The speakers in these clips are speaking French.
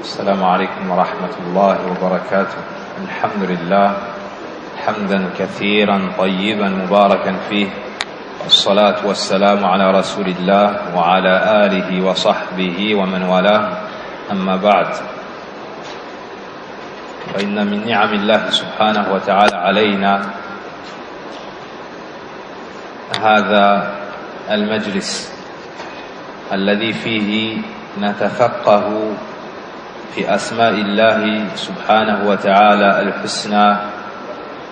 السلام عليكم ورحمة الله وبركاته. الحمد لله حمدا كثيرا طيبا مباركا فيه، والصلاة والسلام على رسول الله وعلى آله وصحبه ومن والاه، أما بعد، فإن من نعم الله سبحانه وتعالى علينا هذا المجلس الذي فيه نتفقه في أسماء الله سبحانه وتعالى الحسنى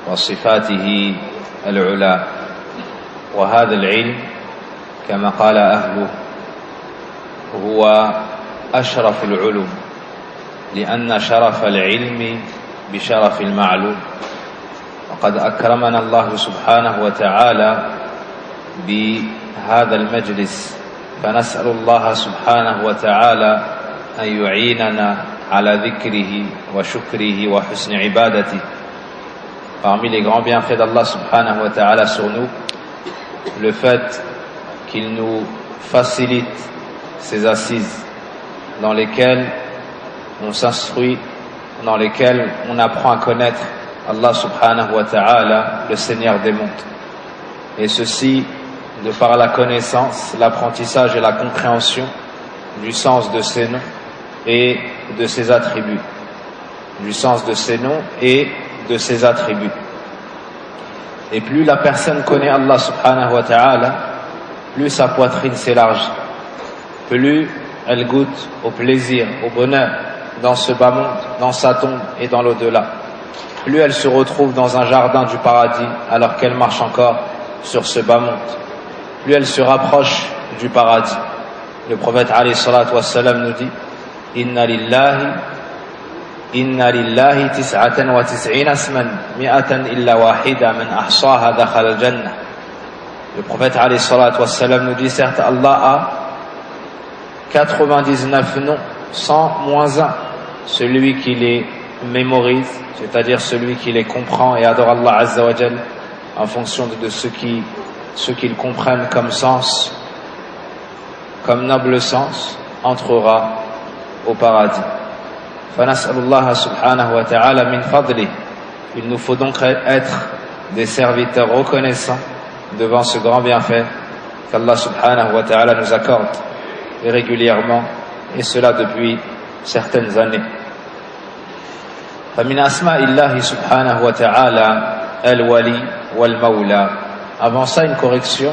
وصفاته العلى. وهذا العلم كما قال أهله هو أشرف العلوم، لأن شرف العلم بشرف المعلوم، وقد أكرمنا الله سبحانه وتعالى بهذا المجلس، فنسأل الله سبحانه وتعالى أن يعيننا على ذكره وشكره وحسن عبادته. Parmi les grands bienfaits d'Allah subhanahu wa ta'ala sur nous, le fait qu'il nous facilite ces assises dans lesquelles on s'instruit, dans lesquelles on apprend à connaître Allah subhanahu wa ta'ala, le Seigneur des mondes. Et ceci de par la connaissance, l'apprentissage et la compréhension du sens de ses noms et de ses attributs. Du sens de ses noms et de ses attributs. Et plus la personne connaît Allah subhanahu wa ta'ala, plus sa poitrine s'élargit, plus elle goûte au plaisir, au bonheur dans ce bas monde, dans sa tombe et dans l'au-delà. Plus elle se retrouve dans un jardin du paradis alors qu'elle marche encore sur ce bas monde. Plus elle se rapproche du paradis. Le prophète alayhi salatu wassalam nous dit: Inna lillahi tis'atan wa tis'ina asman mi'atan illa wahida man ahsaha dakhala al-jannah. Le prophète alayhi salatu wassalam nous dit: certes, Allah a 99 noms, 100 moins 1. Celui qui les mémorise, c'est-à-dire celui qui les comprend et adore Allah azza wa jal en fonction de ce qu'ils comprennent comme sens, comme noble sens, entrera au paradis. Fanas'alullah subhanahu wa ta'ala min fadli. Il nous faut donc être des serviteurs reconnaissants devant ce grand bienfait qu'Allah subhanahu wa ta'ala nous accorde et régulièrement, et cela depuis certaines années. فمن أسماء الله سبحانه وتعالى الولي والمولى. Avant ça, une correction.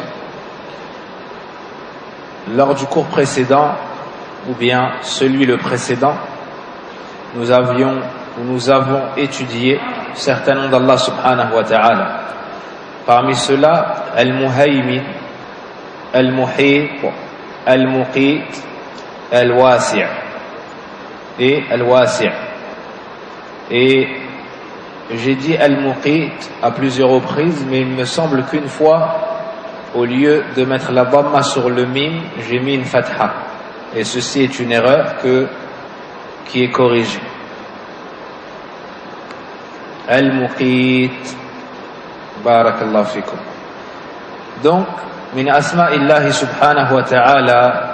Lors du cours précédent, ou bien celui le précédent, nous avons étudié certains noms d'Allah subhanahu wa ta'ala. Parmi ceux-là, Al-Muhaymin, Al-Muhit, Al-Muqit, Al-Wasi' et Al-Wasi'. Et j'ai dit Al-Muqit à plusieurs reprises, mais il me semble qu'une fois, au lieu de mettre la dhamma sur le mim, j'ai mis une fatha. Et ceci est une erreur qui est corrigée. Al-Muqit. Barakallahu fikum. Donc, min asma'illahi subhanahu wa ta'ala,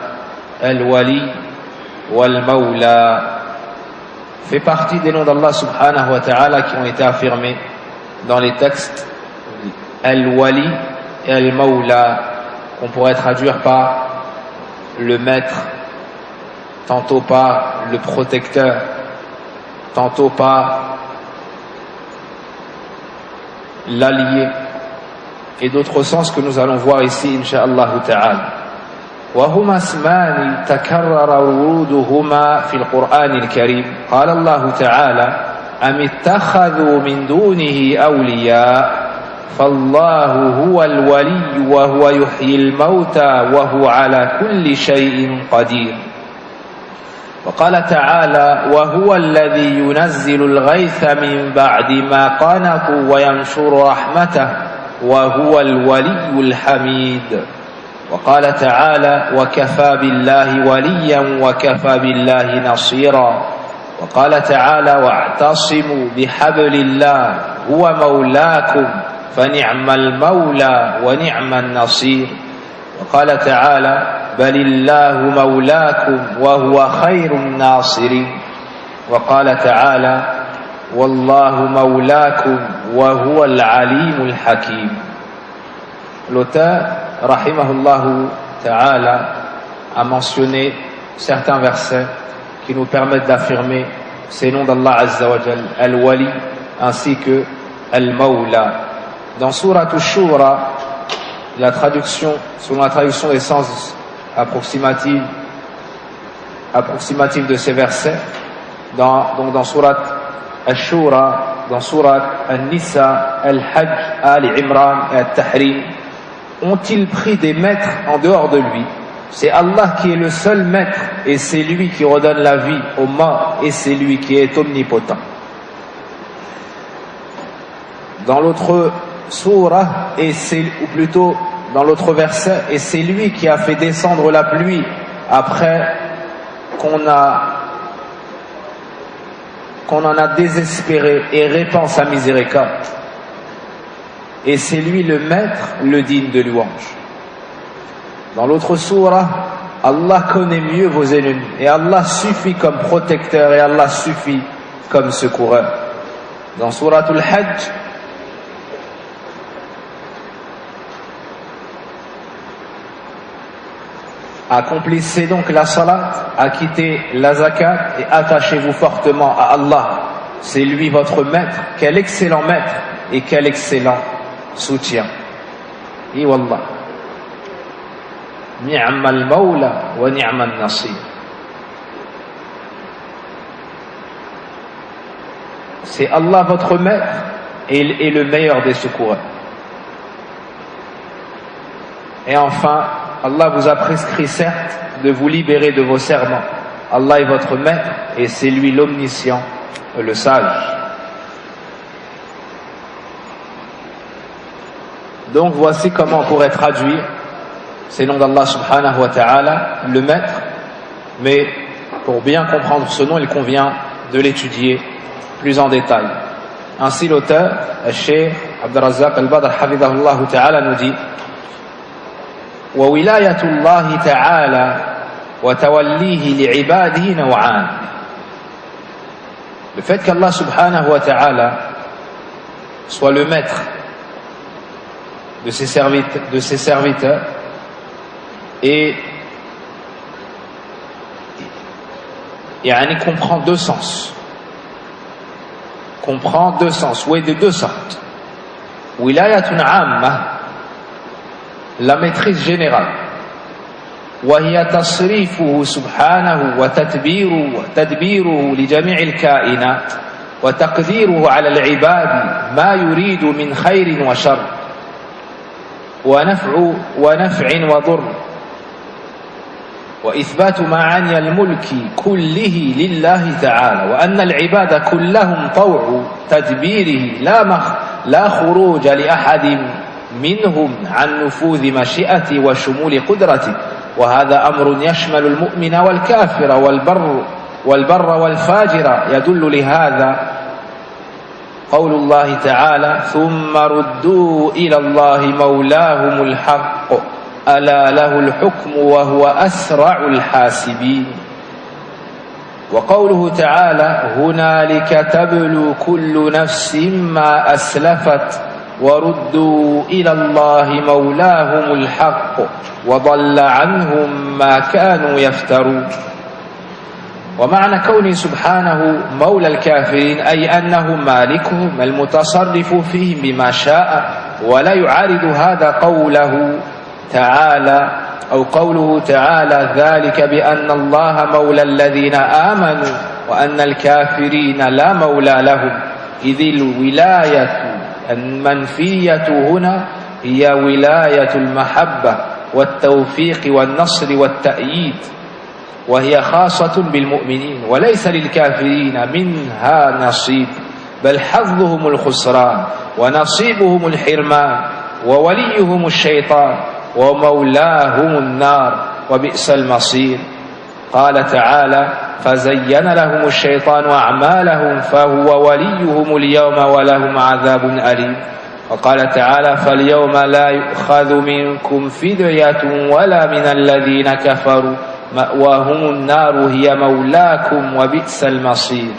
al-wali wal-mawla fait partie des noms d'Allah subhanahu wa ta'ala qui ont été affirmés dans les textes. Al-wali et al-mawla, qu'on pourrait traduire par le maître, tantôt par le protecteur, tantôt par l'allié, et d'autres sens que nous allons voir ici, insha'Allah ta'ala. وهما اسمان تكرر ورودهما في القرآن الكريم. قال الله تعالى: أم اتخذوا من دونه أولياء فالله هو الولي وهو يحيي الموتى وهو على كل شيء قدير. وقال تعالى: وهو الذي ينزل الغيث من بعد ما قنطوا وينشر رحمته وهو الولي الحميد. وقال تعالى: وكفى بالله وليا وكفى بالله نصيرا. وقال تعالى: واعتصموا بحبل الله هو مولاكم فنعم المولى ونعم النصير. وقال تعالى: بل الله مولاكم وهو خير الناصرين. وقال تعالى والله مولاكم وهو العليم الحكيم. L'auteur, rahimahullahu ta'ala, a mentionné certains versets qui nous permettent d'affirmer ces noms d'Allah Azza wa Jal, Al-Wali ainsi que Al-Mawla. Dans Surat Ash-Shura, la traduction, selon la traduction des sens approximatifs de ces versets, dans Surat Ash-Shura, dans Surat An-Nisa, Al-Hajj, Al-Imran et Al-Tahrim, ont-ils pris des maîtres en dehors de lui? C'est Allah qui est le seul maître et c'est lui qui redonne la vie aux morts et c'est lui qui est omnipotent. Dans l'autre sourate, ou plutôt dans l'autre verset, et c'est lui qui a fait descendre la pluie après qu'on en a désespéré et répand sa miséricorde. Et c'est lui le maître, le digne de louange. Dans l'autre sourate, Allah connaît mieux vos ennemis et Allah suffit comme protecteur et Allah suffit comme secoureur. Dans Surat Al-Hajj, accomplissez donc la salat, acquittez la zakat et attachez-vous fortement à Allah. C'est lui votre maître. Quel excellent maître et quel excellent soutien. Et wallah, ni'mal mawla wa ni'mal nasir. C'est Allah votre maître et le meilleur des secoureurs. Et enfin, Allah vous a prescrit certes de vous libérer de vos serments. Allah est votre maître et c'est lui l'omniscient, le sage. Donc voici comment on pourrait traduire ces noms d'Allah subhanahu wa ta'ala, le maître, mais pour bien comprendre ce nom, il convient de l'étudier plus en détail. Ainsi l'auteur, le Cheikh Abd al-Razzaq al-Badr hafidhahullah ta'ala nous dit وولاية الله تعالى وتوليه لعباده نوعان. Le fait qu'Allah subhanahu wa ta'ala soit le maître de ses serviteurs et il comprend deux sens. Oui, de deux sortes. Wilayatun amma, la maîtrise générale. وهي تصريفه سبحانه وتدبيره لجميع الكائنات وتقديره على العباد ما يريد من خير وشر ونفع وضر وإثبات معاني الملك كله لله تعالى وأن العباد كلهم طوع تدبيره لا خروج لأحد منهم عن نفوذ مشيئته وشمول قدرته وهذا أمر يشمل المؤمن والكافر والبر والفاجر يدل لهذا قول الله تعالى ثم ردوا إلى الله مولاهم الحق ألا له الحكم وهو أسرع الحاسبين وقوله تعالى هنالك تبلو كل نفس ما أسلفت وردوا إلى الله مولاهم الحق وضل عنهم ما كانوا يفترون ومعنى كونه سبحانه مولى الكافرين أي أنه مالكهم المتصرف فيهم بما شاء ولا يعارض هذا قوله تعالى أو قوله تعالى ذلك بأن الله مولى الذين آمنوا وأن الكافرين لا مولى لهم إذ الولاية المنفية هنا هي ولاية المحبة والتوفيق والنصر والتأييد وهي خاصة بالمؤمنين وليس للكافرين منها نصيب بل حظهم الخسران ونصيبهم الحرمان ووليهم الشيطان ومولاهم النار وبئس المصير قال تعالى فزين لهم الشيطان أعمالهم فهو وليهم اليوم ولهم عذاب أليم وقال تعالى فاليوم لا يؤخذ منكم فدية ولا من الذين كفروا مأواهم النار هي مولاكم وبئس المصير.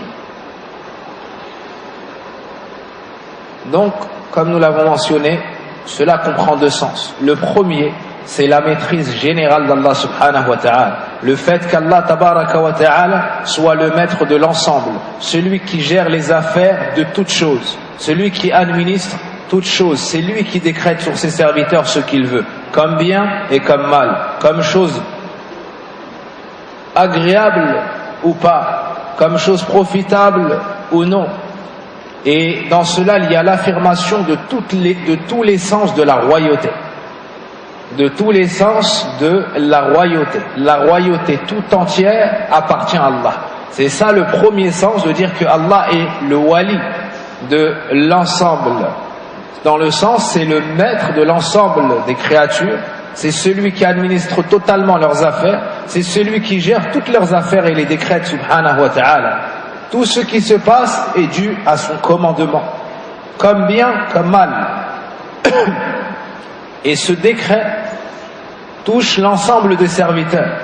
Donc, comme nous l'avons mentionné, cela comprend deux sens. Le premier, c'est la maîtrise générale d'Allah subhanahu wa ta'ala. Le fait qu'Allah tabaraka wa ta'ala soit le maître de l'ensemble, celui qui gère les affaires de toutes choses, celui qui administre toutes choses, c'est lui qui décrète sur ses serviteurs ce qu'il veut, comme bien et comme mal, comme chose agréable ou pas, comme chose profitable ou non. Et dans cela, il y a l'affirmation de tous les sens de la royauté. De tous les sens de la royauté. La royauté tout entière appartient à Allah. C'est ça le premier sens de dire que Allah est le wali de l'ensemble. Dans le sens, c'est le maître de l'ensemble des créatures. C'est celui qui administre totalement leurs affaires. C'est celui qui gère toutes leurs affaires et les décrète, subhanahu wa ta'ala. Tout ce qui se passe est dû à son commandement, comme bien, comme mal. Et ce décret touche l'ensemble des serviteurs,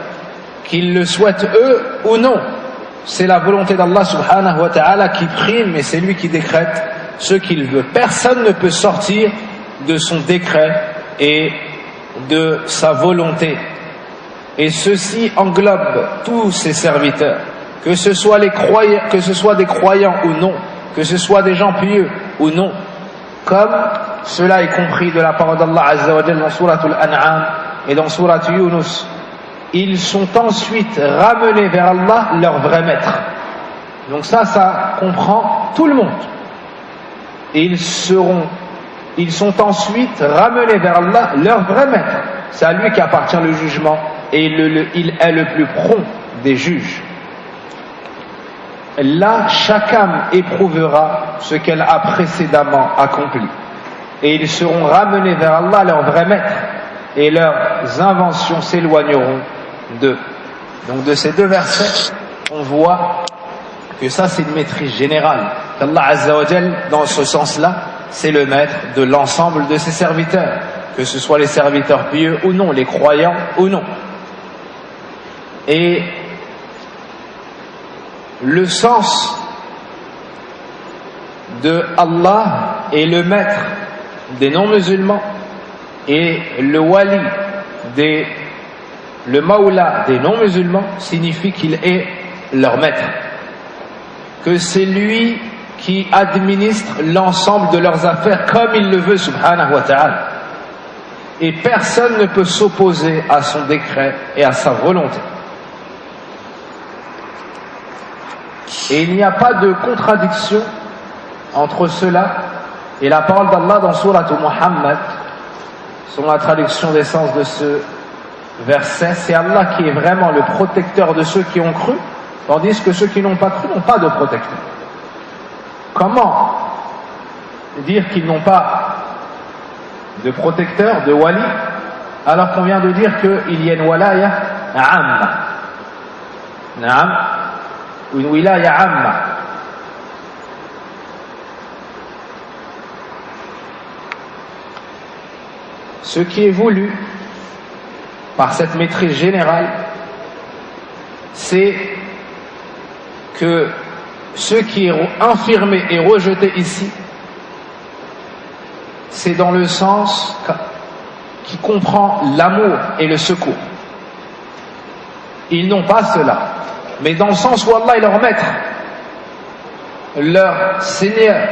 qu'ils le souhaitent eux ou non. C'est la volonté d'Allah subhanahu wa ta'ala qui prime et c'est lui qui décrète ce qu'il veut. Personne ne peut sortir de son décret et de sa volonté. Et ceci englobe tous ses serviteurs. Que ce soit des croyants ou non, que ce soit des gens pieux ou non, comme cela est compris de la parole d'Allah Azza wa Jalla dans Surat Al-An'am et dans Surat Yunus. Ils sont ensuite ramenés vers Allah, leur vrai maître. Donc ça comprend tout le monde. Et ils sont ensuite ramenés vers Allah, leur vrai maître. C'est à lui qu'appartient le jugement et il est le plus prompt des juges. Là, chaque âme éprouvera ce qu'elle a précédemment accompli. Et ils seront ramenés vers Allah, leur vrai maître, et leurs inventions s'éloigneront d'eux. Donc de ces deux versets, on voit que ça c'est une maîtrise générale. Qu'Allah Azza wa Jal, dans ce sens-là, c'est le maître de l'ensemble de ses serviteurs, que ce soit les serviteurs pieux ou non, les croyants ou non. Et le sens de Allah est le maître des non-musulmans et le wali, le maula des non-musulmans signifie qu'il est leur maître, que c'est lui qui administre l'ensemble de leurs affaires comme il le veut subhanahu wa ta'ala, et personne ne peut s'opposer à son décret et à sa volonté. Et il n'y a pas de contradiction entre cela et la parole d'Allah dans Surat Muhammad. Selon la traduction des sens de ce verset, c'est Allah qui est vraiment le protecteur de ceux qui ont cru, tandis que ceux qui n'ont pas cru n'ont pas de protecteur. Comment dire qu'ils n'ont pas de protecteur, de wali, alors qu'on vient de dire qu'il y a une walaya amma, une wilaya amma. Ce qui est voulu par cette maîtrise générale, c'est que ce qui est infirmé et rejeté ici, c'est dans le sens qui comprend l'amour et le secours. Ils n'ont pas cela, mais dans le sens où Allah est leur maître, leur seigneur,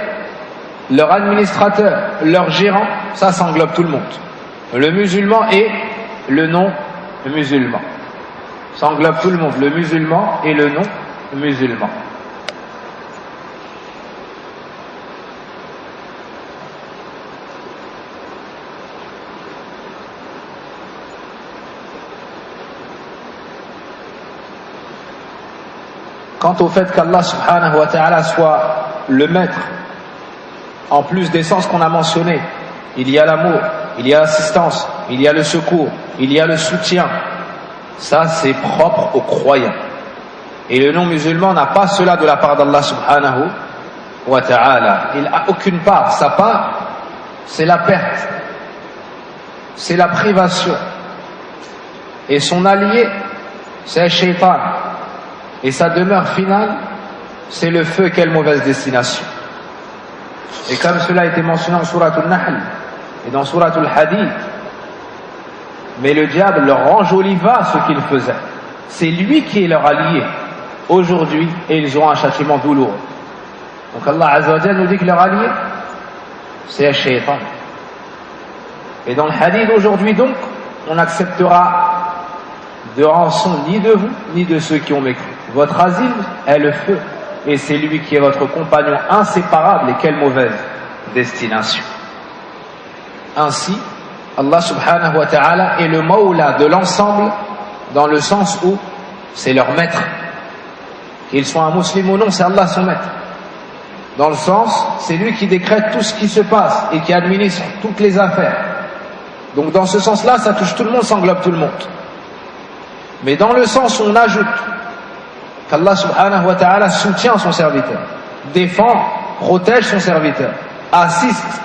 leur administrateur, leur gérant, ça englobe tout le monde. Le musulman et le non-musulman. Ça englobe tout le monde, le musulman et le non-musulman. Quant au fait qu'Allah subhanahu wa ta'ala soit le maître, en plus des sens qu'on a mentionnés, il y a l'amour, il y a l'assistance, il y a le secours, il y a le soutien. Ça, c'est propre aux croyants. Et le non-musulman n'a pas cela de la part d'Allah subhanahu wa ta'ala. Il n'a aucune part. Sa part, c'est la perte, c'est la privation. Et son allié, c'est Shaitan. Et sa demeure finale, c'est le feu. Quelle mauvaise destination. Et comme cela a été mentionné en Surat Al-Nahl et dans Surat Al-Hadid, mais le diable leur enjoliva ce qu'ils faisaient. C'est lui qui est leur allié aujourd'hui et ils auront un châtiment douloureux. Donc Allah Azza wa Jalla nous dit que leur allié, c'est Shaitan. Et dans le Hadid aujourd'hui donc, on n'acceptera de rançon ni de vous, ni de ceux qui ont mécru. Votre asile est le feu, et c'est lui qui est votre compagnon inséparable, et quelle mauvaise destination. Ainsi, Allah subhanahu wa ta'ala est le Mawla de l'ensemble, dans le sens où c'est leur maître. Qu'ils soient un musulman ou non, c'est Allah son maître. Dans le sens, c'est lui qui décrète tout ce qui se passe et qui administre toutes les affaires. Donc dans ce sens-là, ça touche tout le monde, ça englobe tout le monde. Mais dans le sens où on ajoute qu'Allah subhanahu wa ta'ala soutient son serviteur, défend, protège son serviteur, assiste,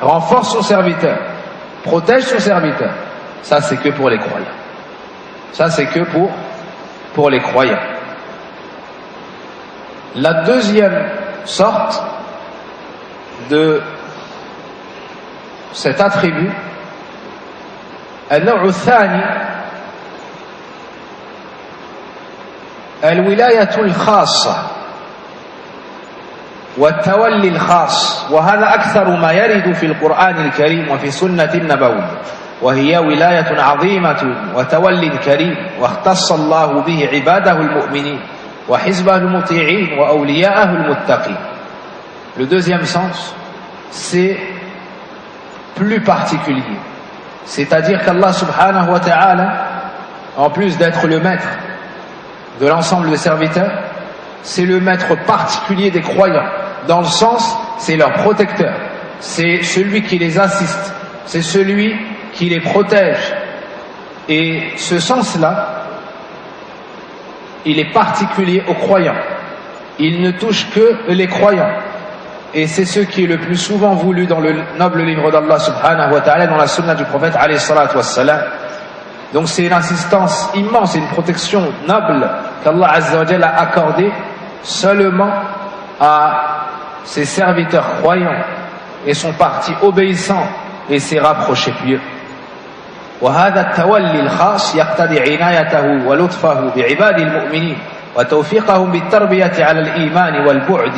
renforce son serviteur, protège son serviteur, ça c'est que pour les croyants. Ça c'est que pour les croyants. La deuxième sorte de cet attribut, النوع الثاني الولاية الخاصة والتولي الخاص، وهذا أكثر ما يرد في القرآن الكريم وفي السنة النبوية، وهي ولاية عظيمة وتولي كريم، واختص الله به عباده المؤمنين وحزبه المطيعين وأولياءه المتقين. Le deuxième sens, c'est plus particulier. C'est-à-dire qu'Allah subhanahu wa ta'ala, en plus d'être le maître de l'ensemble des serviteurs, c'est le maître particulier des croyants. Dans le sens, c'est leur protecteur. C'est celui qui les assiste. C'est celui qui les protège. Et ce sens-là, il est particulier aux croyants. Il ne touche que les croyants. Et c'est ce qui est le plus souvent voulu dans le noble livre d'Allah subhanahu wa ta'ala, dans la sunna du prophète alayhi salatu wassalam. Donc c'est une assistance immense, une protection noble qu'Allah azza wa jalla a accordée seulement à ses serviteurs croyants et son parti obéissant et ses rapprochés pieux. وهذا التولي الخاص يقتضي عنايته ولطفه بعباد المؤمنين وتوفيقهم بالتربية على الإيمان والبعد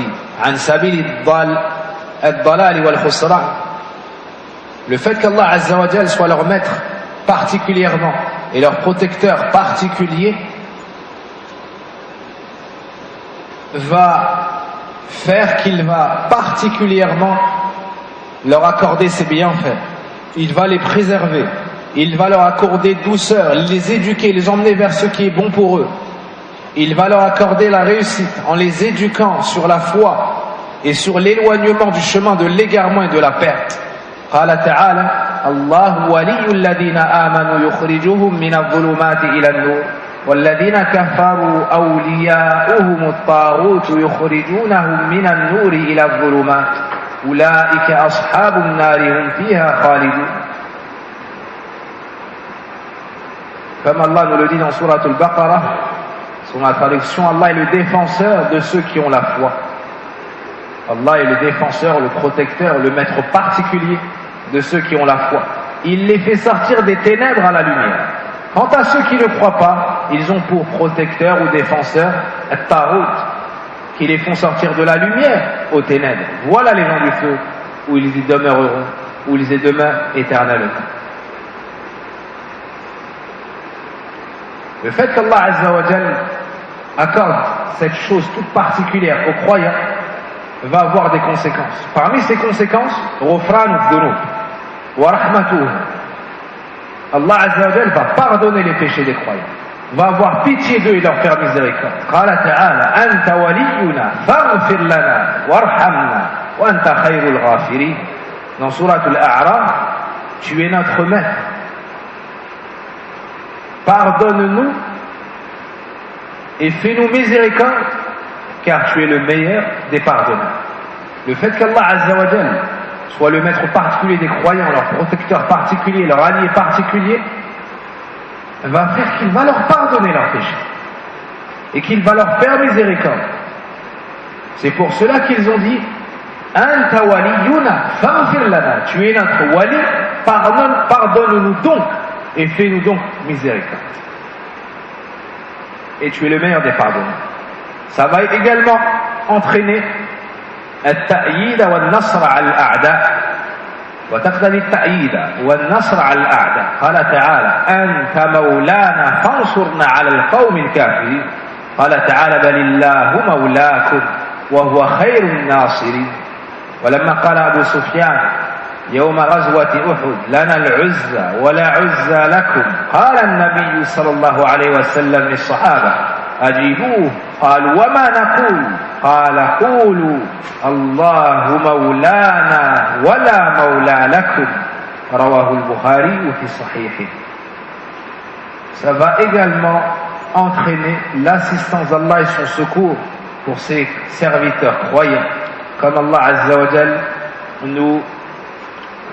عن سبيل الضلال والخسران. Le fait qu'Allah Azza wa Jal soit leur maître particulièrement et leur protecteur particulier va faire qu'il va particulièrement leur accorder ses bienfaits. Il va les préserver. Il va leur accorder douceur, les éduquer, les emmener vers ce qui est bon pour eux. Il va leur accorder la réussite en les éduquant sur la foi et sur l'éloignement du chemin de l'égarement et de la perte. قال تعالى الله ولي الذين آمنوا يخرجهم من الظلمات إلى النور والذين كفروا أولياؤهم الطاغوت يخرجونهم من النور إلى الظلمات أولئك أصحاب النار هم فيها خالدون. Comme Allah nous le dit dans Surat Al-Baqarah, son la traduction, Allah est le défenseur de ceux qui ont la foi. Allah est le défenseur, le protecteur, le maître particulier de ceux qui ont la foi. Il les fait sortir des ténèbres à la lumière. Quant à ceux qui ne croient pas, ils ont pour protecteur ou défenseur At-Tarout, qui les font sortir de la lumière aux ténèbres. Voilà les gens du feu, où ils y demeureront, où ils y demeurent éternellement. Le fait qu'Allah Azza wa Jal accorde cette chose toute particulière aux croyants va avoir des conséquences. Parmi ces conséquences, Ghufran dhunub wa rahmatuh. Allah Azza wa Jal va pardonner les péchés des croyants, va avoir pitié d'eux et leur faire miséricorde. Qala ta'ala anta waliyuna faghfir lana warhamna wa anta khayrul ghafirin. Dans Surat Al-A'raf, tu es notre maître. Pardonne-nous et fais-nous miséricorde, car tu es le meilleur des pardonneurs. Le fait qu'Allah Azza wa Jal soit le maître particulier des croyants, leur protecteur particulier, leur allié particulier, va faire qu'il va leur pardonner leurs péchés et qu'il va leur faire miséricorde. C'est pour cela qu'ils ont dit Anta waliyuna faghfir lana, tu es notre wali, pardonne-nous donc et fais-nous donc miséricorde. Et tu es le meilleur des pardonneurs. Ça va également entraîner التأييد والنصر على الأعداء وتقتضي التأييد والنصر على الأعداء. قال تعالى أنت مولانا فانصرنا على القوم الكافرين. قال تعالى بل الله مولاكم وهو خير الناصرين. ولما قال أبو سفيان يوم غزوة أحد لنا العزة ولا عزة لكم قال النبي صلى الله عليه وسلم للصحابة أجيبوه قالوا وما نقول قال قولوا الله مولانا ولا مولى لكم رواه البخاري في صحيحه. Ça va également entraîner l'assistance d'Allah et son secours pour ses serviteurs croyants, comme Allah Azza wa Jal nous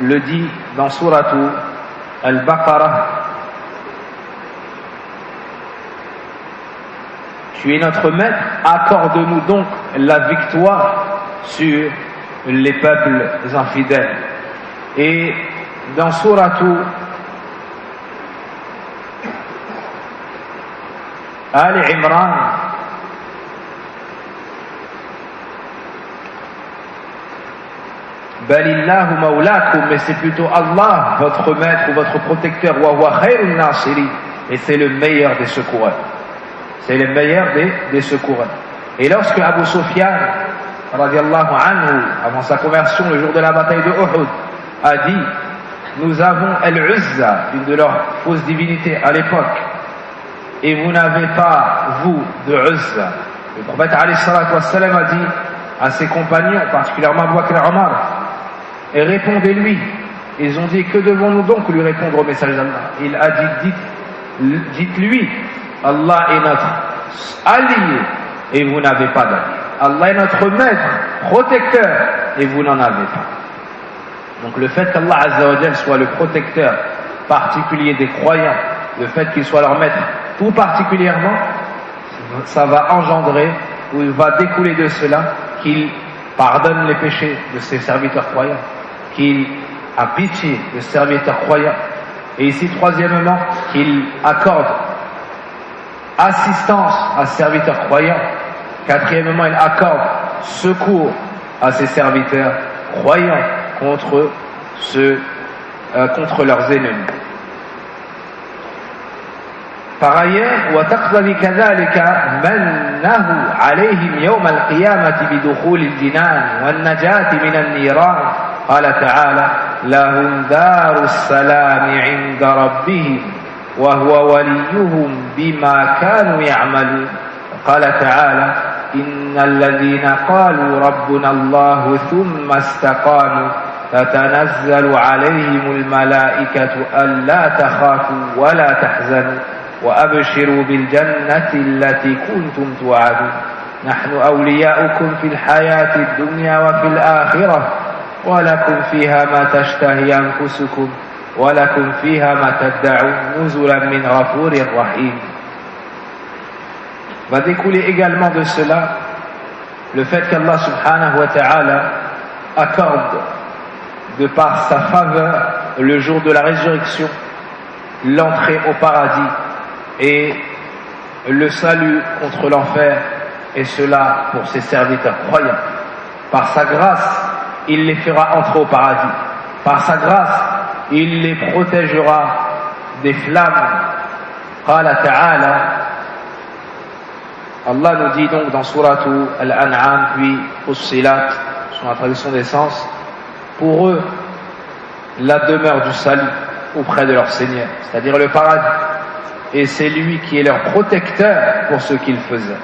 le dit dans Sourate Al-Baqarah. Tu es notre maître, accorde-nous donc la victoire sur les peuples infidèles. Et dans Sourate Al-Imran, Balillahu mawlakum, mais c'est plutôt Allah, votre maître ou votre protecteur, wa huwa khairun nasiri, et c'est le meilleur des secoureurs. C'est le meilleur des secoureurs. Et lorsque Abu Sufyan, radiallahu anhu, avant sa conversion le jour de la bataille de Uhud, a dit nous avons Al-Uzza, une de leurs fausses divinités à l'époque, et vous n'avez pas, vous, de Uzza. Le prophète alayhi salatu wassalam a dit à ses compagnons, particulièrement Abu Bakr et Omar, et répondez-lui. Ils ont dit que devons-nous donc lui répondre au message d'Allah? Il a dit dites-lui, Allah est notre allié et vous n'avez pas d'allié. Allah est notre maître, protecteur et vous n'en avez pas. Donc le fait qu'Allah Azza wa Jal soit le protecteur particulier des croyants, le fait qu'il soit leur maître tout particulièrement, ça va engendrer ou il va découler de cela qu'il pardonne les péchés de ses serviteurs croyants, qu'il a pitié des serviteurs croyants, et ici troisièmement qu'il accorde assistance à ses serviteurs croyants, quatrièmement il accorde secours à ses serviteurs croyants contre leurs ennemis. Par ailleurs, وتقتضي كذلك منه عليهم يوم القيامة بدخول الجنان والنجاة من النيران. قال تعالى لهم دار السلام عند ربهم وهو وليهم بما كانوا يعملون. قال تعالى إن الذين قالوا ربنا الله ثم استقاموا تتنزل عليهم الملائكة ألا تخافوا ولا تحزنوا وأبشروا بالجنة التي كنتم توعدون نحن أولياؤكم في الحياة الدنيا وفي الآخرة ولكم فيها ما تشتهي أنفسكم ولكم فيها ما تدعون نزلا من غفور رحيم. Va découler également de cela le fait qu'Allah subhanahu wa ta'ala accorde de par sa faveur le jour de la résurrection l'entrée au paradis et le salut contre l'enfer, et cela pour ses serviteurs croyants. Par sa grâce, il les fera entrer au paradis. Par sa grâce, il les protégera des flammes. Qala ta'ala, Allah nous dit donc dans Sourate Al-An'am puis Fussilat, sur la traduction des sens, pour eux, la demeure du salut auprès de leur Seigneur, c'est-à-dire le paradis. Et c'est lui qui est leur protecteur pour ce qu'ils faisaient.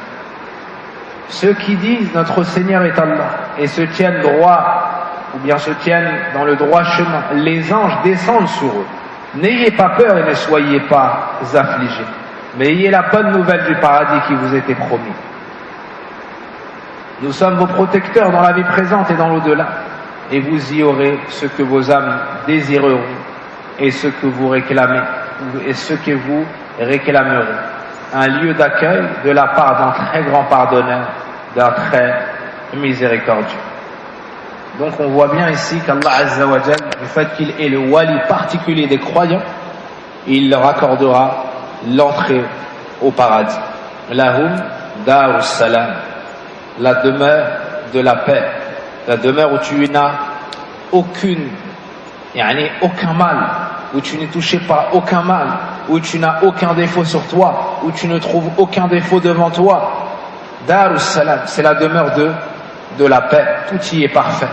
Ceux qui disent notre Seigneur est Allah et se tiennent droit, ou bien se tiennent dans le droit chemin, les anges descendent sur eux. N'ayez pas peur et ne soyez pas affligés, mais ayez la bonne nouvelle du paradis qui vous était promis. Nous sommes vos protecteurs dans la vie présente et dans l'au-delà, et vous y aurez ce que vos âmes désireront et ce que vous réclamez et ce que vous réclameront un lieu d'accueil de la part d'un très grand pardonneur, d'un très miséricordieux. Donc on voit bien ici qu'Allah Azza wa Jal, du fait qu'il est le wali particulier des croyants, il leur accordera l'entrée au paradis. Lahum darus salam, la demeure de la paix, la demeure où tu n'as aucun mal, où tu n'es touché par aucun mal, où tu n'as aucun défaut sur toi, où tu ne trouves aucun défaut devant toi. Darus salam, c'est la demeure de la paix, tout y est parfait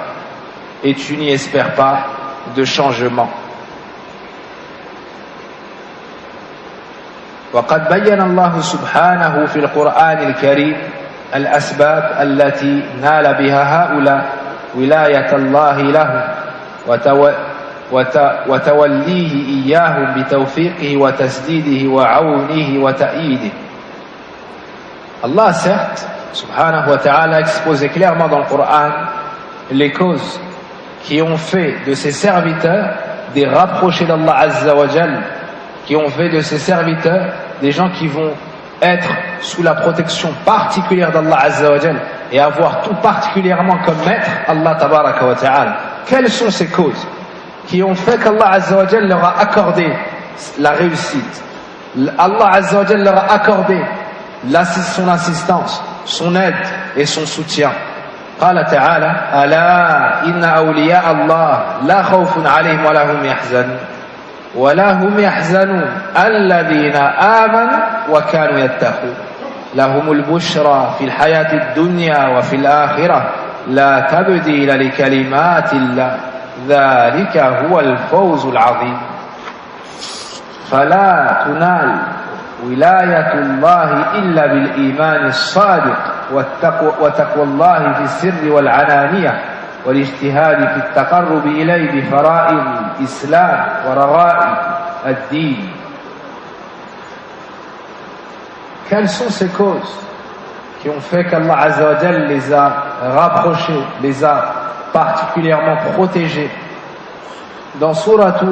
et tu n'y espères pas de changement. وقد بين الله سبحانه في القرآن الكريم الأسباب التي نال بها هؤلاء ولاية الله لهم وتوليه إياهم بتوفيقه وتسديده وعونه وتأييده. Allah, certes, subhanahu wa ta'ala, a exposé clairement dans le Coran les causes qui ont fait de ses serviteurs des rapprochés d'Allah Azza wa Jal, qui ont fait de ses serviteurs des gens qui vont être sous la protection particulière d'Allah Azza wa Jal et avoir tout particulièrement comme maître Allah Tabaraka wa Ta'ala. Quelles sont ces causes qui ont fait qu'Allah Azza wa Jal leur a accordé la réussite? Allah Azza wa Jal leur a accordé son assistance, son aide et son soutien. قال تعالى ألا إن أولياء الله لا خوف عليهم ولا هم يحزنون الذين آمنوا وكانوا يتقون لهم البشرى في الحياة الدنيا وفي الآخرة لا تبديل لكلمات الله ذلك هو الفوز العظيم. فلا تنال ولاية الله إلا بالإيمان الصادق وتقوى الله في السر والعلانية والاجتهاد في التقرب إليه بفرائض الإسلام ورغائب الدين. Quelles sont ces causes qui ont fait qu'Allah Azza wa Jal les a rapprochés, les a particulièrement protégés? Dans Sourate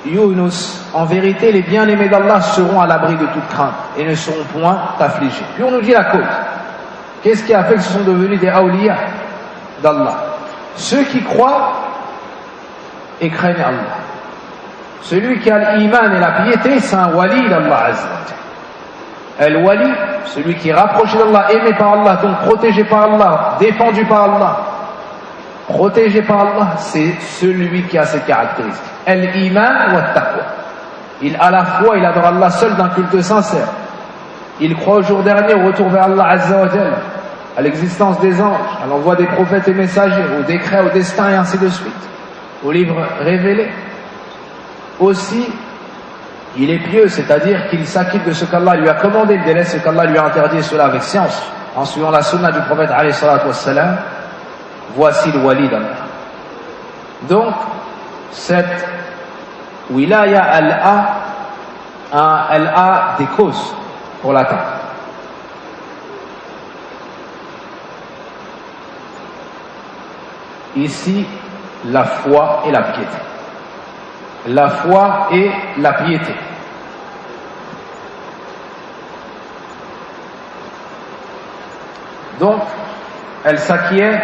Yunus, en vérité, les bien-aimés d'Allah seront à l'abri de toute crainte et ne seront point affligés. Puis on nous dit la cause. Qu'est-ce qui a fait que ce sont devenus des awliya d'Allah? Ceux qui croient et craignent Allah. Celui qui a l'iman et la piété, c'est un wali d'Allah Azza wa Jal. Al-wali, celui qui est rapproché d'Allah, aimé par Allah, donc protégé par Allah, défendu par Allah. Protégé par Allah, c'est celui qui a ces caractéristiques. Al-iman wa taqwa. Il a la foi, il adore Allah seul d'un culte sincère. Il croit au jour dernier, au retour vers Allah Azza wa Jal, à l'existence des anges, à l'envoi des prophètes et messagers, au décret, au destin et ainsi de suite, aux livres révélés. Aussi, il est pieux, c'est-à-dire qu'il s'acquitte de ce qu'Allah lui a commandé, il délaisse ce qu'Allah lui a interdit, et cela avec science, en suivant la sunna du prophète alayhi salatu wassalam. Voici le wali d'Allah. Donc, cette wilaya, elle a des causes pour l'atteindre. Ici, la foi et la piété. La foi et la piété. Donc, elle s'acquiert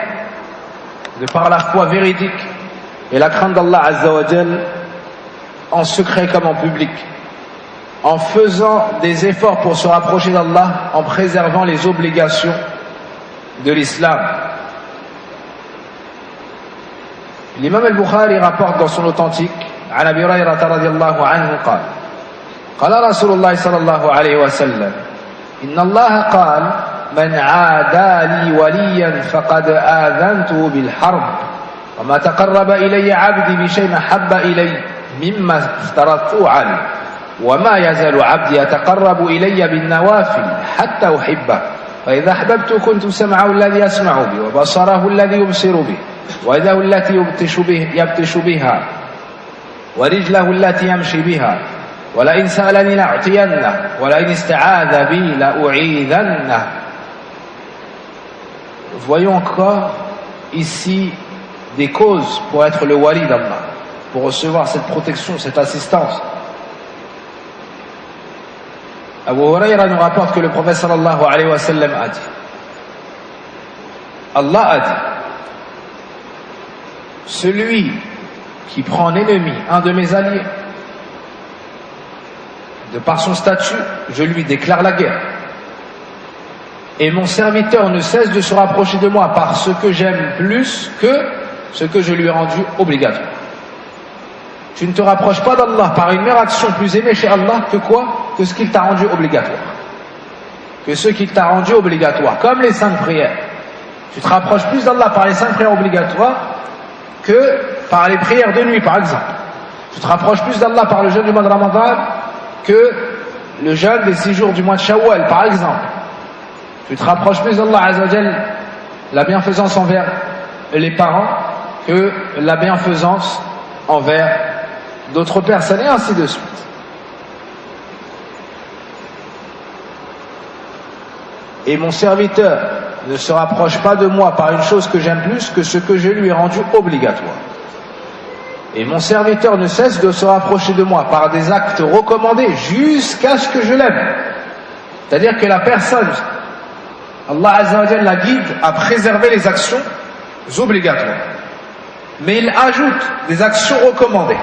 de par la foi véridique et la crainte d'Allah Azza wa Jal, en secret comme en public, en faisant des efforts pour se rapprocher d'Allah, en préservant les obligations de l'islam. L'imam al-Bukhari rapporte dans son authentique عن أبي هريرة رضي الله عنه قال قال رسول الله صلى الله عليه وسلم إن الله قال من عادى لي وليا فقد آذنته بالحرب وما تقرب إلي عبدي بشيء أحب إلي مما افترضته عليه وما يزال عبدي يتقرب إلي بالنوافل حتى أحبه فإذا أحببت كنت سمعه الذي يسمع به وبصره الذي يبصر به ويده التي يبطش بها ورجله التي يمشي بها ولئن سألني لأعطينه ولئن استعاذ بي لأعيذنه. Voyons encore ici des causes pour être le wali d'Allah, pour recevoir cette protection, cette assistance. Abu Huraira nous rapporte que le prophète sallallahu alayhi wa sallam a dit, Allah a dit, celui qui prend en ennemi un de mes alliés, de par son statut, je lui déclare la guerre. Et mon serviteur ne cesse de se rapprocher de moi par ce que j'aime plus que ce que je lui ai rendu obligatoire. Tu ne te rapproches pas d'Allah par une meilleure action plus aimée chez Allah que quoi? Que ce qu'il t'a rendu obligatoire. Que ce qu'il t'a rendu obligatoire. Comme les 5 prières. Tu te rapproches plus d'Allah par les 5 prières obligatoires que par les prières de nuit, par exemple. Tu te rapproches plus d'Allah par le jeûne du mois de Ramadan que le jeûne des 6 jours du mois de Shawwal, par exemple. Tu te rapproches plus d'Allah Azzawajal, la bienfaisance envers les parents, que la bienfaisance envers d'autres personnes, et ainsi de suite. Et mon serviteur ne se rapproche pas de moi par une chose que j'aime plus que ce que je lui ai rendu obligatoire. Et mon serviteur ne cesse de se rapprocher de moi par des actes recommandés jusqu'à ce que je l'aime. C'est-à-dire que la personne, Allah Azza wa Jalla la guide à préserver les actions obligatoires. Mais il ajoute des actions recommandées.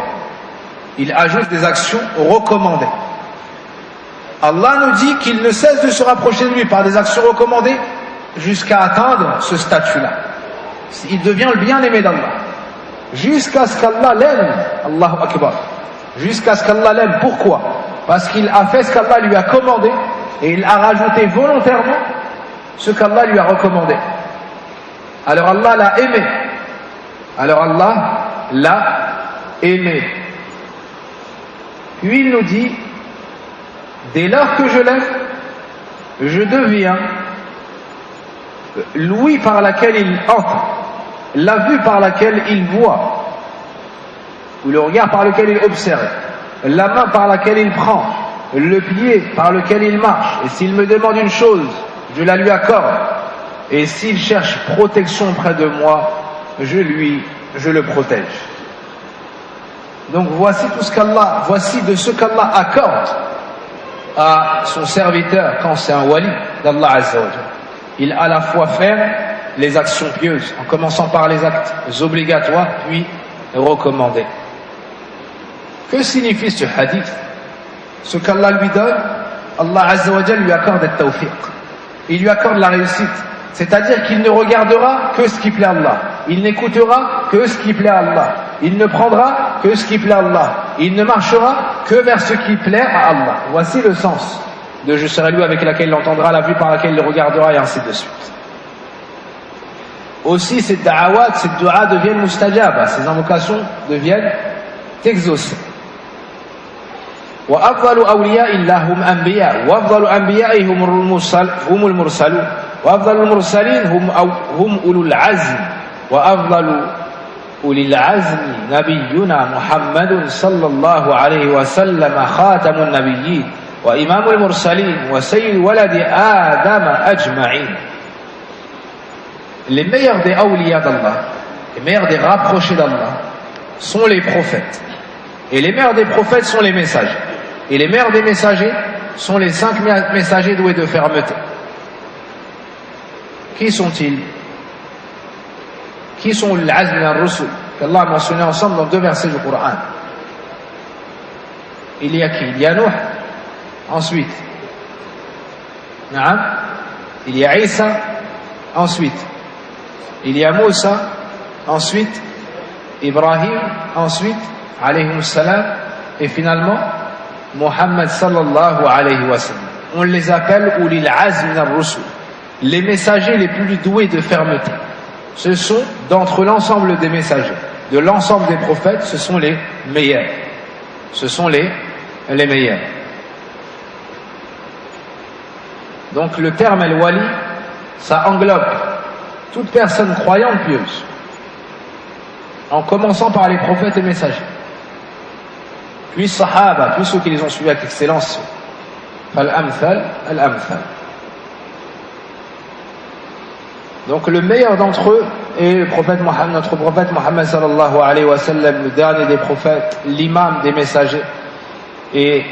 Il ajoute des actions recommandées. Allah nous dit qu'il ne cesse de se rapprocher de lui par des actions recommandées jusqu'à atteindre ce statut-là. Il devient le bien-aimé d'Allah. Jusqu'à ce qu'Allah l'aime. Allahu Akbar. Jusqu'à ce qu'Allah l'aime. Pourquoi? Parce qu'il a fait ce qu'Allah lui a commandé et il a rajouté volontairement ce qu'Allah lui a recommandé. Alors Allah l'a aimé. Alors Allah l'a aimé. Puis il nous dit, dès lors que je l'aime, je deviens l'ouïe par laquelle il entend, la vue par laquelle il voit, ou le regard par lequel il observe, la main par laquelle il prend, le pied par lequel il marche. Et s'il me demande une chose, je la lui accorde. Et s'il cherche protection près de moi, je le protège. Donc voici tout ce qu'Allah, voici de ce qu'Allah accorde à son serviteur quand c'est un wali d'Allah Azza wa Jalla. Il à la fois fait les actions pieuses, en commençant par les actes obligatoires, puis recommandés. Que signifie ce hadith? Ce qu'Allah lui donne, Allah Azza wa Jalla lui accorde le tawfiq. Il lui accorde la réussite. C'est-à-dire qu'il ne regardera que ce qui plaît à Allah. Il n'écoutera que ce qui plaît à Allah. Il ne prendra que ce qui plaît à Allah. Il ne marchera que vers ce qui plaît à Allah. Voici le sens de je serai lui avec laquelle il entendra, la vue par laquelle il regardera, et ainsi de suite. Aussi, ces da'awat, ces du'a deviennent mustajaba, ces invocations deviennent exaucées. وأفضل أولياء الله هم أنبياء وأفضل أنبياء هم المرسلون وأفضل المرسلين هم أولو العزم وأفضل أولي العزم نبينا محمد صلى الله عليه وسلم خاتم النبيين وإمام المرسلين وسيد ولد آدم أجمعين. Les meilleurs des awliya d'Allah, les meilleurs des rapprochés d'Allah sont les prophètes. Et les meilleurs des prophètes sont les messagers. Et les meilleurs des messagers sont les 5 messagers doués de fermeté. Qui sont-ils? Qui sont les Azm al-Rusul qu'Allah a mentionné ensemble dans 2 versets du Coran? Il y a qui? Il y a Nuh, ensuite Naam, il y a Isa, ensuite il y a Moussa, ensuite Ibrahim, ensuite alayhi salam, et finalement Muhammad sallallahu alayhi wa sallam. On les appelle Ulil Azm min ar-Rusul, les messagers les plus doués de fermeté. Ce sont, d'entre l'ensemble des messagers, de l'ensemble des prophètes, ce sont les meilleurs. Ce sont les meilleurs. Donc le terme al-wali, ça englobe toute personne croyante pieuse, en commençant par les prophètes et messagers, puis sahaba, puis ceux qui les ont suivis avec excellence, al-amthal, al-amthal. Donc le meilleur d'entre eux est le prophète Mohammed, notre prophète Mohammed sallallahu alayhi wa sallam, le dernier des prophètes, l'imam des messagers, et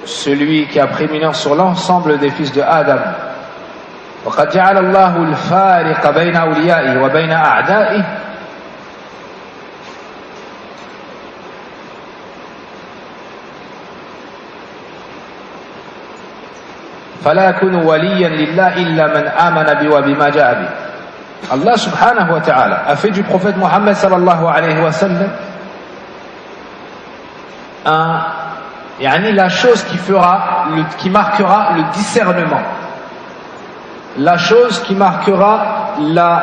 celui qui a prééminence sur l'ensemble des fils de Adam. وقد جعل الله الفارق بين أوليائه وبين أعدائه فلا يكون وليا لله إلا من آمن به وبما جاء به. Allah subhanahu wa ta'ala a fait du prophète Mohammed sallallahu alayhi wa sallam la chose qui marquera le discernement, la chose qui marquera la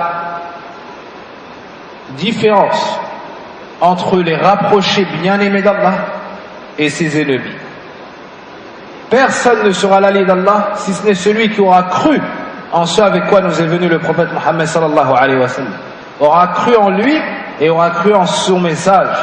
différence entre les rapprochés bien-aimés d'Allah et ses ennemis. Personne ne sera l'allié d'Allah si ce n'est celui qui aura cru en ce avec quoi nous est venu le prophète Mohammed sallallahu alayhi wa sallam, aura cru en lui et aura cru en son message.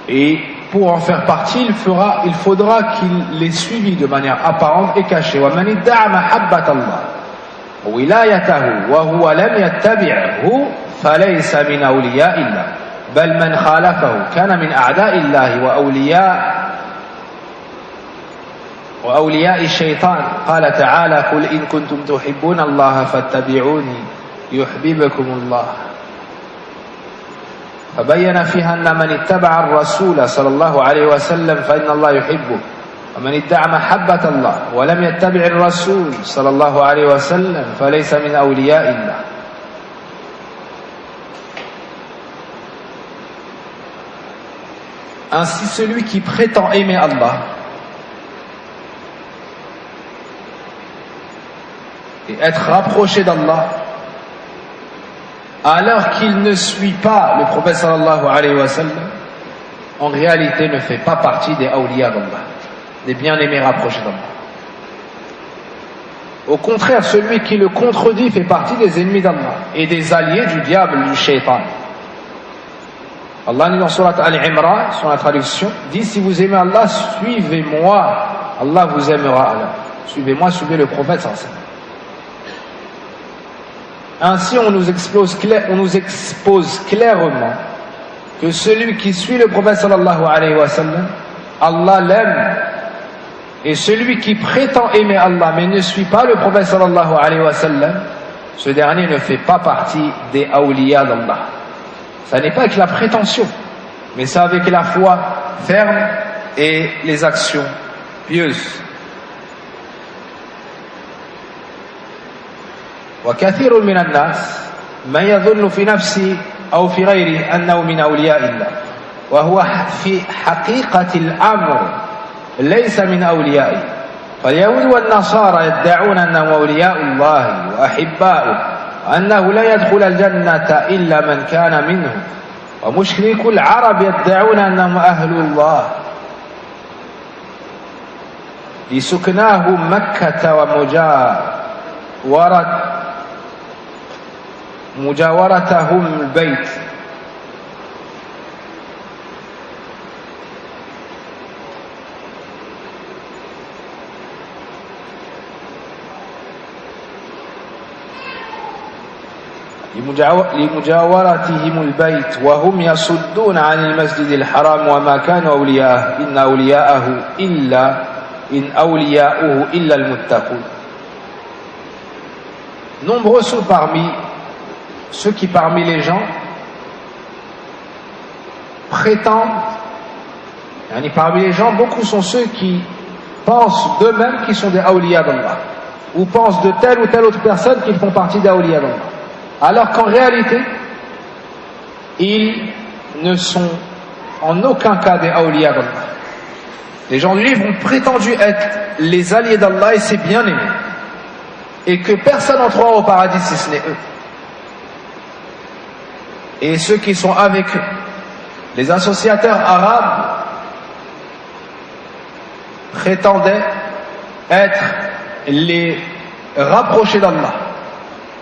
Et pour en faire partie, il faudra qu'il les suive de manière apparente et cachée. وَمَنِ ادَّعَ مَحَبَّةَ اللَّهِ وِوِلَايَتَهُ وَهُوَ لَمْ يَتَّبِعْهُ فَلَيْسَ مِنْ أَوْلِيَاءِ اللَّهِ بَلْ مَنْ خَالَفَهُ كَانَ مِنْ أَعْدَاءِ اللَّهِ وَأَوْلِيَاءِ الشَّيْطَانِ. قال تعالى: قُلْ إِن كُنتُمْ تُحِبُّونَ اللَّهَ فَاتَّبِعُونِي يُحْبِبْكُمُ اللَّهُ. فبين فيها أن من اتبع الرسول صلى الله عليه وسلم فإن الله يحبه، ومن ادعى محبة الله ولم يتبع الرسول صلى الله عليه وسلم فليس من أولياء الله. Ainsi, celui qui prétend aimer Allah et être rapproché d'Allah alors qu'il ne suit pas le prophète sallallahu alayhi wa sallam, en réalité ne fait pas partie des awliya d'Allah, des bien-aimés rapprochés d'Allah. Au contraire, celui qui le contredit fait partie des ennemis d'Allah et des alliés du diable, du shaitan. Allah dit dans Surat Al-Imran, sur la traduction, dit: si vous aimez Allah, suivez-moi, Allah vous aimera alors. Suivez-moi, suivez le prophète sallallahu alayhi wa sallam. Ainsi, on nous expose clairement que celui qui suit le prophète sallallahu alayhi wa sallam, Allah l'aime. Et celui qui prétend aimer Allah mais ne suit pas le prophète sallallahu alayhi wa sallam, ce dernier ne fait pas partie des awliya d'Allah. Ça n'est pas avec la prétention, mais c'est avec la foi ferme et les actions pieuses. وكثير من الناس من يظن في نفسه أو في غيره أنه من أولياء الله وهو في حقيقة الأمر ليس من أوليائه. فاليهود والنصارى يدعون أنهم أولياء الله وأحباؤه وأنه لا يدخل الجنة إلا من كان منهم. ومشركو العرب يدعون أنهم أهل الله لسكناهم مكة ومجاورتهم البيت. لمجاورتهم البيت وهم يصدون عن المسجد الحرام وما كانوا أولياءه إن أولياؤه إلا المتقون. Nombreux sont ceux qui parmi les gens prétendent, parmi les gens, beaucoup sont ceux qui pensent d'eux-mêmes qu'ils sont des awliya d'Allah, ou pensent de telle ou telle autre personne qu'ils font partie des awliya d'Allah, alors qu'en réalité, ils ne sont en aucun cas des awliya d'Allah. Les gens du livre ont prétendu être les alliés d'Allah et ses bien-aimés, et que personne n'entrera au paradis si ce n'est eux. Et ceux qui sont avec eux, les associateurs arabes, prétendaient être les rapprochés d'Allah,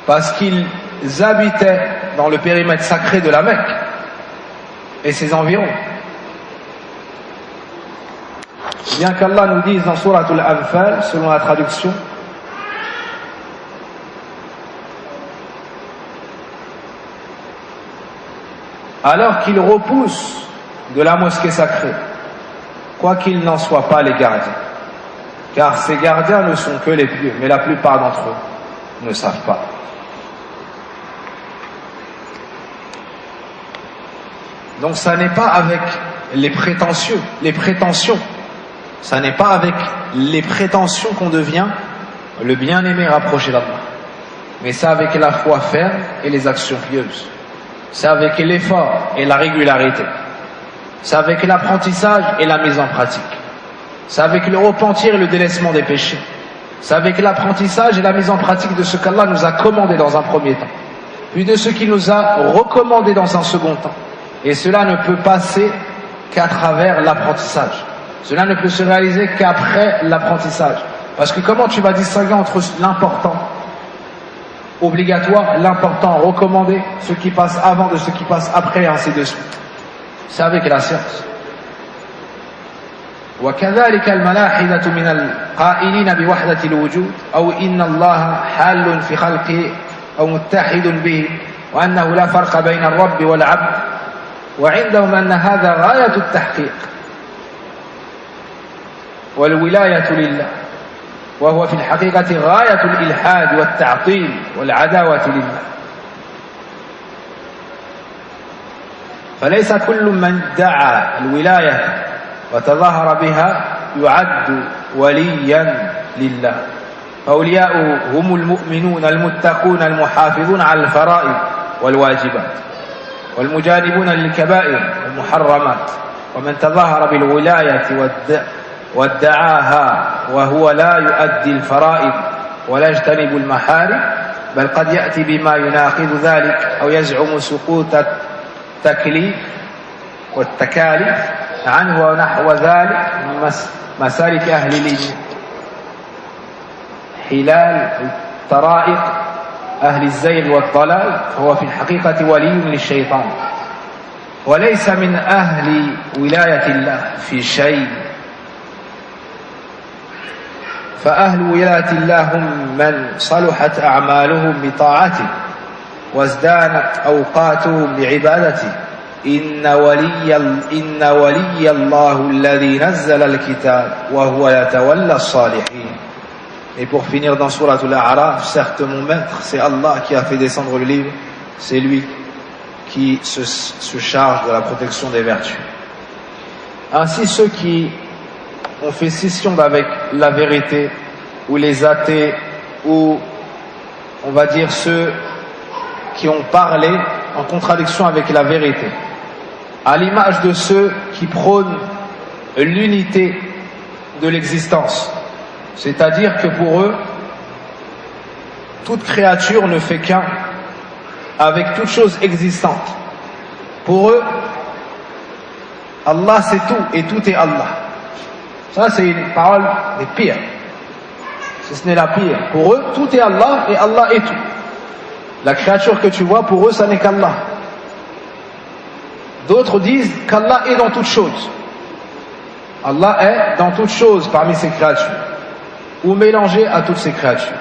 parce qu'ils habitaient dans le périmètre sacré de la Mecque et ses environs. bien qu'Allah nous dise dans Surat Al-Anfal, selon la traduction, alors qu'ils repoussent de la mosquée sacrée, quoi qu'il n'en soit pas les gardiens, car ces gardiens ne sont que les pieux, mais la plupart d'entre eux ne savent pas. Donc ça n'est pas avec les prétentions, ça n'est pas avec les prétentions qu'on devient le bien-aimé rapproché d'Allah, mais c'est avec la foi ferme et les actions pieuses, c'est avec l'effort et la régularité, c'est avec l'apprentissage et la mise en pratique, c'est avec le repentir et le délaissement des péchés, c'est avec l'apprentissage et la mise en pratique de ce qu'Allah nous a commandé dans un premier temps, puis de ce qu'il nous a recommandé dans un second temps. Et cela ne peut passer qu'à travers l'apprentissage. Cela ne peut se réaliser qu'après l'apprentissage. Parce que comment tu vas distinguer entre l'important obligatoire, l'important recommandé, ce qui passe avant de ce qui passe après, et ainsi de suite. C'est avec la science. وكذلك الملاحدة من القائلين بوحدة الوجود أو إن الله حال في خلقه أو متحد به وأنه لا فرق بين الرب والعبد وعندهم أن هذا غاية التحقيق والولاية لله وهو في الحقيقة غاية الإلحاد والتعطيل والعداوة لله فليس كل من ادعى الولاية وتظاهر بها يعد وليا لله فأولياؤه هم المؤمنون المتقون المحافظون على الفرائض والواجبات والمجانبون للكبائر والمحرمات ومن تظاهر بالولاية وادعاها وهو لا يؤدي الفرائض ولا يجتنب المحارم بل قد يأتي بما يناقض ذلك أو يزعم سقوط التكليف والتكاليف عنه ونحو ذلك من مسالك أهل الحلال الطرائق أهل الزيغ والضلال فهو في الحقيقة ولي للشيطان وليس من أهل ولاية الله في شيء فأهل ولاية الله هم من صلحت أعمالهم بطاعته وازدانت أوقاتهم بعبادته إن ولي الله الذي نزل الكتاب وهو يتولى الصالحين. Et pour finir dans Surat Al-A'raf, certes mon maître, c'est Allah qui a fait descendre le livre, c'est lui qui se charge de la protection des vertus. Ainsi ceux qui ont fait scission avec la vérité, ou les athées, ou on va dire ceux qui ont parlé en contradiction avec la vérité, à l'image de ceux qui prônent l'unité de l'existence, c'est-à-dire que pour eux, toute créature ne fait qu'un avec toute chose existante. Pour eux, Allah c'est tout et tout est Allah. Ça c'est une parole des pires. Si ce n'est la pire. Pour eux, tout est Allah et Allah est tout. La créature que tu vois, pour eux, ça n'est qu'Allah. D'autres disent qu'Allah est dans toutes choses. Allah est dans toutes choses parmi ses créatures, ou mélangé à toutes ces créatures,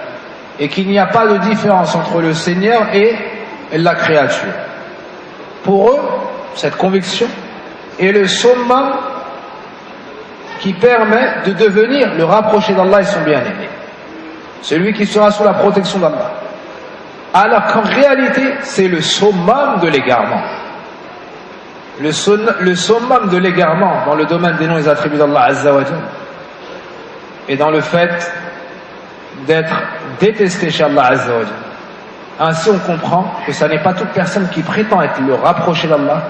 et qu'il n'y a pas de différence entre le Seigneur et la créature. Pour eux, cette conviction est le summum qui permet de devenir le rapproché d'Allah et son bien-aimé, celui qui sera sous la protection d'Allah, alors qu'en réalité c'est le summum de l'égarement. Le summum de l'égarement dans le domaine des noms et des attributs d'Allah Azza wa Jalla et dans le fait d'être détesté chez Allah Azza wa Jalla. Ainsi on comprend que ce n'est pas toute personne qui prétend être le rapproché d'Allah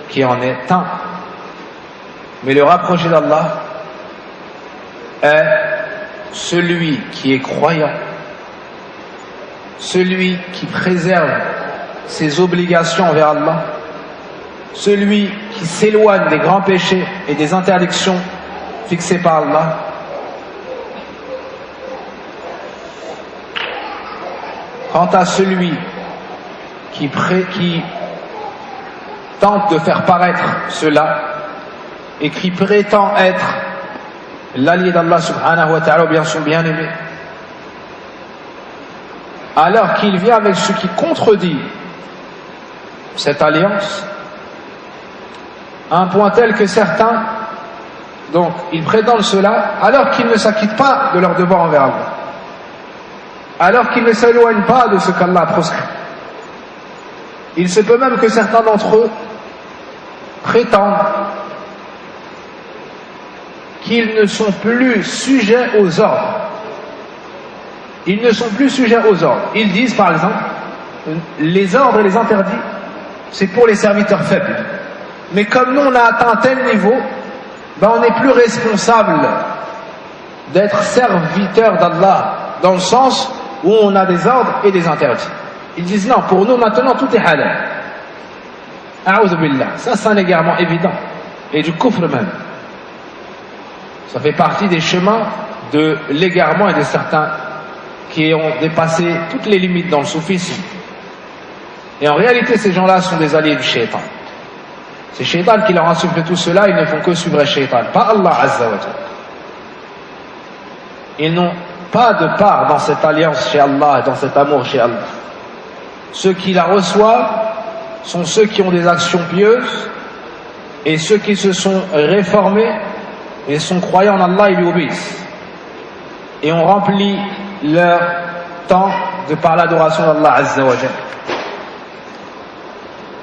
qui en est un, mais le rapproché d'Allah est celui qui est croyant, celui qui préserve ses obligations envers Allah, celui qui s'éloigne des grands péchés et des interdictions fixées par Allah, quant à celui qui tente de faire paraître cela et qui prétend être l'allié d'Allah subhanahu wa ta'ala, ou bien son bien-aimé, alors qu'il vient avec ce qui contredit cette alliance, à un point tel que certains, donc, ils prétendent cela, alors qu'ils ne s'acquittent pas de leur devoir envers Allah, alors qu'ils ne s'éloignent pas de ce qu'Allah a proscrit. Il se peut même que certains d'entre eux prétendent qu'ils ne sont plus sujets aux ordres. Ils ne sont plus sujets aux ordres. Ils disent, par exemple, les ordres et les interdits, c'est pour les serviteurs faibles. Mais comme nous, on a atteint un tel niveau, ben on n'est plus responsable d'être serviteur d'Allah, dans le sens où on a des ordres et des interdits. Ils disent non, pour nous maintenant tout est halal. A'udhu billah. Ça c'est un égarement évident, et du kufr même. Ça fait partie des chemins de l'égarement et de certains qui ont dépassé toutes les limites dans le soufisme. Et en réalité, ces gens-là sont des alliés du shaitan. C'est shaitan qui leur insuffle tout cela, ils ne font que suivre shaitan, pas Allah Azza wa Jalla. Ils n'ont pas de part dans cette alliance chez Allah et dans cet amour chez Allah. Ceux qui la reçoivent sont ceux qui ont des actions pieuses, et ceux qui se sont réformés et sont croyants en Allah, ils lui obéissent. Et ont rempli leur temps de par l'adoration d'Allah Azza wa Jalla.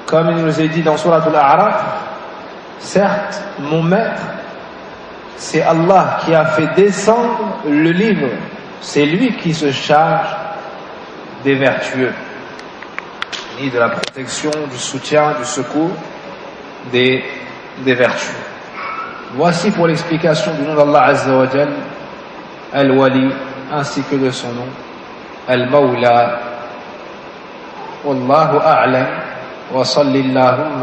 Comme il nous est dit dans Surat Al-A'raf, certes, mon maître, c'est Allah qui a fait descendre le livre, c'est lui qui se charge des vertueux, ni de la protection, du soutien, du secours des vertus. Voici pour l'explication du nom d'Allah Azza wa Jal, Al-Wali, ainsi que de son nom, Al-Mawla. Wallahu a'lam. وصل اللهم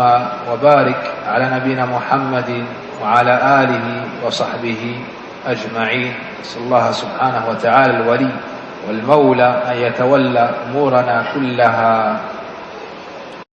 وبارك على نبينا محمد وعلى آله وصحبه أجمعين. نسأل الله سبحانه وتعالى الولي والمولى أن يتولى أمورنا كلها